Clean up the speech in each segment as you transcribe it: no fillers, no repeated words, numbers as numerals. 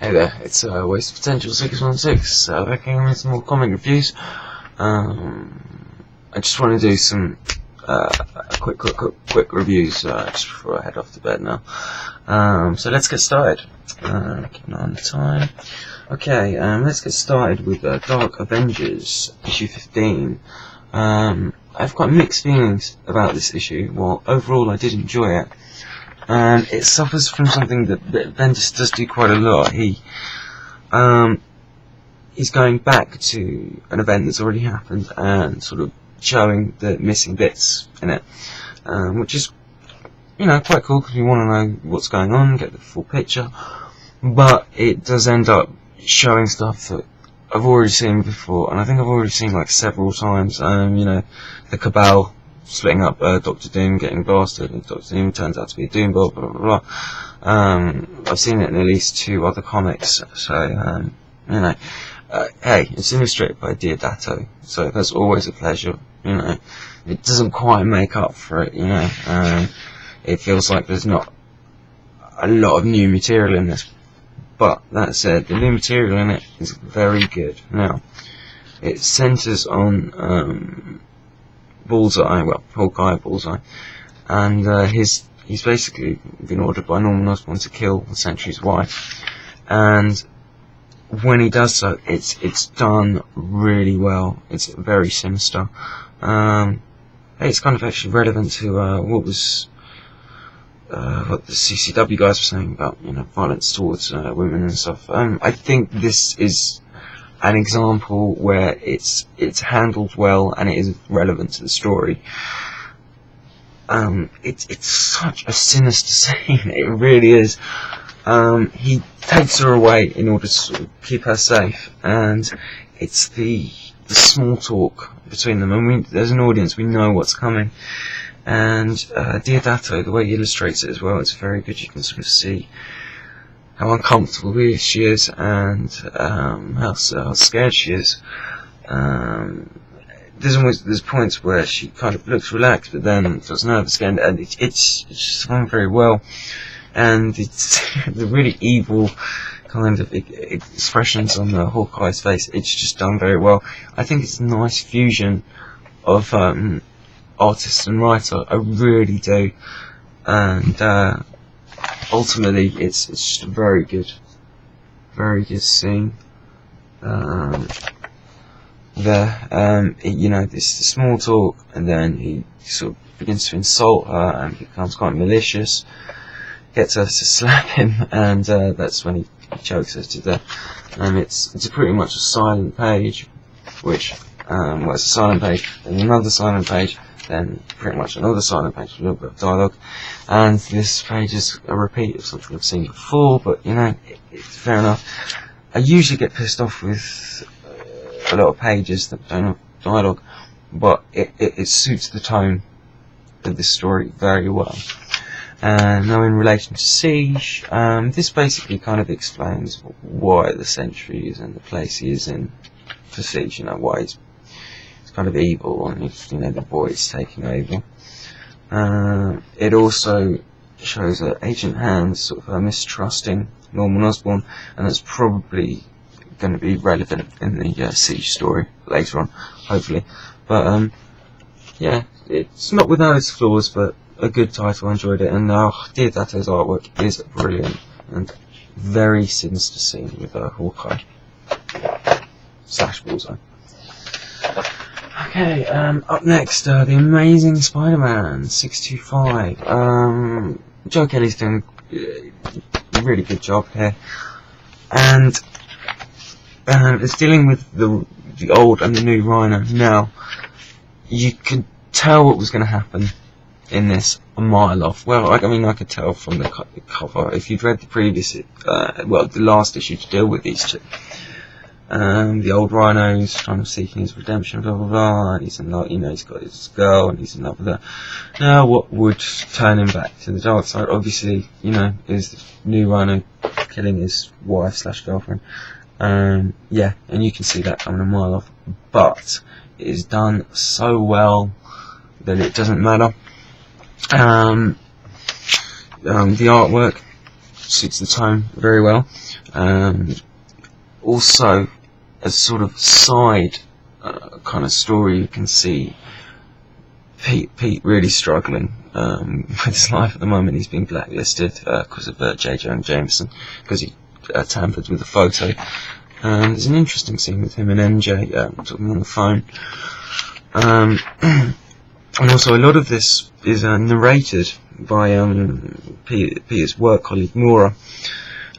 Hey there, it's Waste Potential 616, back in with some more comic reviews. I just want to do some quick reviews just before I head off to bed now. So let's get started. Keeping on the time. Okay, let's get started with Dark Avengers, issue 15. I've got mixed feelings about this issue. Well, overall I did enjoy it. And it suffers from something that Bendis does do quite a lot. He's going back to an event that's already happened and sort of showing the missing bits in it, which is, quite cool because you want to know what's going on, get the full picture. But it does end up showing stuff that I've already seen before, and I think I've already seen like several times. The Cabal splitting up Doctor Doom, getting blasted, and Doctor Doom turns out to be a Doom ball, blah blah blah. I've seen it in at least 2 other comics, so hey, it's illustrated by Deodato, so that's always a pleasure. It doesn't quite make up for it. It feels like there's not a lot of new material in this, but that said, the new material in it is very good. Now, it centres on Bullseye, well, Hawkeye, Bullseye, and he's basically been ordered by Norman Osborn to kill the Sentry's wife, and when he does so, it's done really well. It's very sinister. It's kind of actually relevant to what the CCW guys were saying about violence towards women and stuff. I think this is an example where it's handled well and it is relevant to the story. It's such a sinister scene, it really is. He takes her away in order to sort of keep her safe, and it's the small talk between them, and there's an audience, we know what's coming. And Deodato, the way he illustrates it as well, it's very good. You can sort of see how uncomfortable she is, and how scared she is. There's points where she kind of looks relaxed, but then feels nervous again, and it's just done very well. And it's the really evil kind of expressions on the Hawkeye's face. It's just done very well. I think it's a nice fusion of artist and writer. I really do. And ultimately, it's just a very good scene. This small talk, and then he sort of begins to insult her and becomes quite malicious, gets her to slap him, and that's when he chokes her to death. It's pretty much a silent page, which it's a silent page, then another silent page, then pretty much another silent page with a little bit of dialogue, and this page is a repeat of something I've seen before, but it's fair enough. I usually get pissed off with a lot of pages that don't have dialogue, but it suits the tone of this story very well. Now, in relation to Siege, this basically kind of explains why the Sentry is in the place he is in for Siege, why he's kind of evil, and if the boy's taking over. It also shows that Agent Hand's sort of mistrusting Norman Osborn, and that's probably going to be relevant in the Siege story later on, hopefully. But yeah, it's not without its flaws, but a good title. I enjoyed it, and Deodato's artwork is brilliant, and very sinister scene with Hawkeye / Bullseye. Okay, up next, The Amazing Spider-Man 625. Joe Kelly's doing a really good job here, and it's dealing with the old and the new Rhino. Now, you could tell what was going to happen in this a mile off. Well, I could tell from the cover. If you'd read the previous, the last issue to deal with these two, the old Rhino's trying to seeking his redemption, blah blah blah, and he's in love, he's got his girl, and he's in love with her. Now, what would turn him back to the dark side, obviously, is the new Rhino killing his wife / girlfriend. Yeah, and you can see that coming a mile off, but it is done so well that it doesn't matter. The artwork suits the tone very well. Also, as sort of side kind of story, you can see Pete really struggling with his life at the moment. He's been blacklisted because of J. Jonah Jameson, because he tampered with the photo. There's an interesting scene with him and MJ talking on the phone. And also, a lot of this is narrated by Peter's work colleague Nora,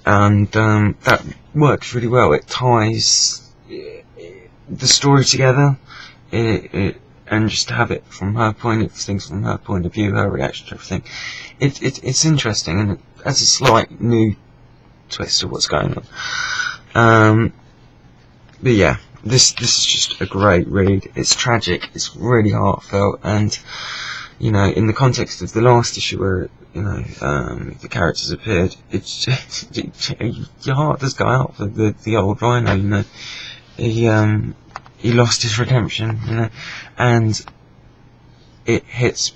and that works really well. It ties the story together, and just to have it from her point of view, her reaction to everything. It's interesting, and it has a slight new twist to what's going on. But yeah, this is just a great read. It's tragic, it's really heartfelt, and you know, in the context of the last issue where the characters appeared, it's just, your heart does go out for the old Rhino. You know, he lost his redemption, you know, and it hits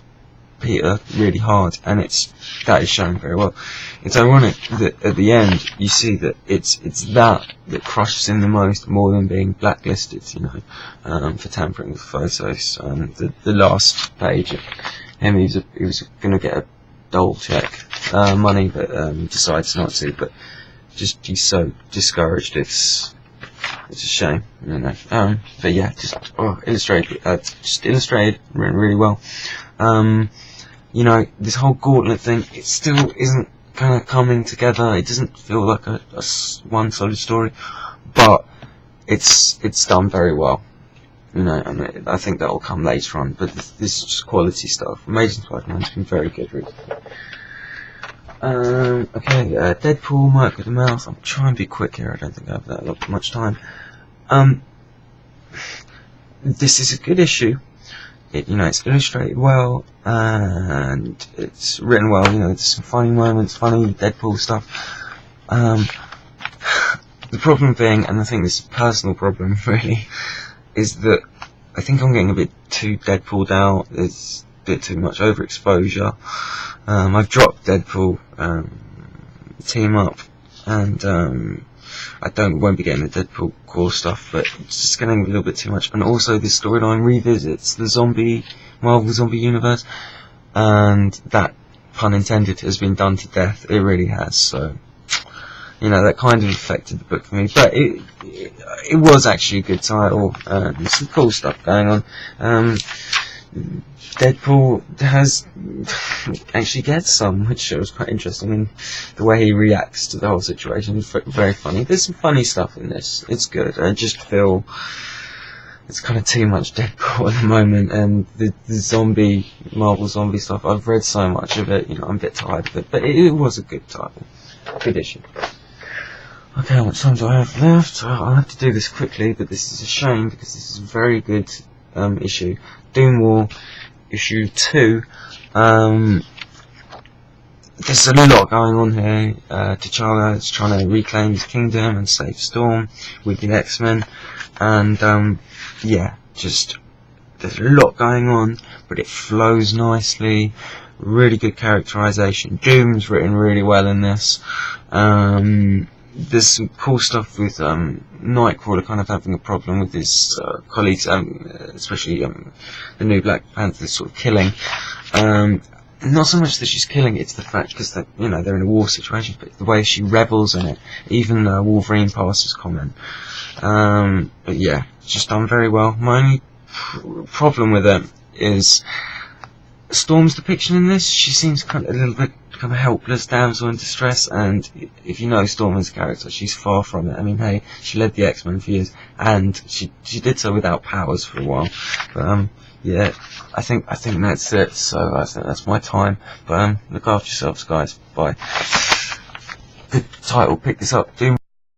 Peter really hard, and that is shown very well. It's ironic that at the end you see that it's that crushes him the most, more than being blacklisted, you know, for tampering with photos. The last page, him, he was going to get a dole check money, but decides not to. But just he's so discouraged. It's a shame, you know. But yeah, illustrated really well. You know, this whole gauntlet thing, it still isn't kind of coming together. It doesn't feel like a one solid story, but it's done very well. You know, and I think that'll come later on. But this is just quality stuff. Amazing Spider-Man's been very good, really. Okay, Deadpool, Merc with the Mouth. I'm trying to be quick here. I don't think I have that much time. This is a good issue. You know, it's illustrated well, and it's written well. You know, there's some funny moments, funny Deadpool stuff. The problem being, and I think this is a personal problem really, is that I think I'm getting a bit too Deadpooled out. There's a bit too much overexposure. I've dropped Deadpool team up, and I won't be getting the Deadpool core stuff, but it's just getting a little bit too much. And also, this storyline revisits the Marvel zombie universe, and that, pun intended, has been done to death. It really has. So, you know, that kind of affected the book for me. But it was actually a good title. There's some cool stuff going on. Deadpool actually gets some, which was quite interesting. I mean, the way he reacts to the whole situation is very funny. There's some funny stuff in this. It's good. I just feel it's kind of too much Deadpool at the moment, and the Marvel zombie stuff, I've read so much of it, you know, I'm a bit tired of it, but it was a good title. Good issue. Okay, how much time do I have left? I'll have to do this quickly, but this is a shame, because this is a very good issue. Doomwar, issue 2. There's a lot going on here. T'Challa is trying to reclaim his kingdom and save Storm with the X-Men, and yeah, just there's a lot going on, but it flows nicely. Really good characterization. Doom's written really well in this. There's some cool stuff with Nightcrawler kind of having a problem with his colleagues, especially the new Black Panther sort of killing. Not so much that she's killing, it's the fact, because you know, they're in a war situation, but the way she revels in it. Even Wolverine passes comment. But yeah, it's just done very well. My only problem with it is Storm's depiction in this. She seems kind of a little bit kind of helpless damsel in distress, and if you know Storm as a character, she's far from it. I mean, hey, she led the X-Men for years, and she did so without powers for a while. But yeah, I think that's it. So I think that's my time. But look after yourselves, guys. Bye. Good title. Pick this up. Doom.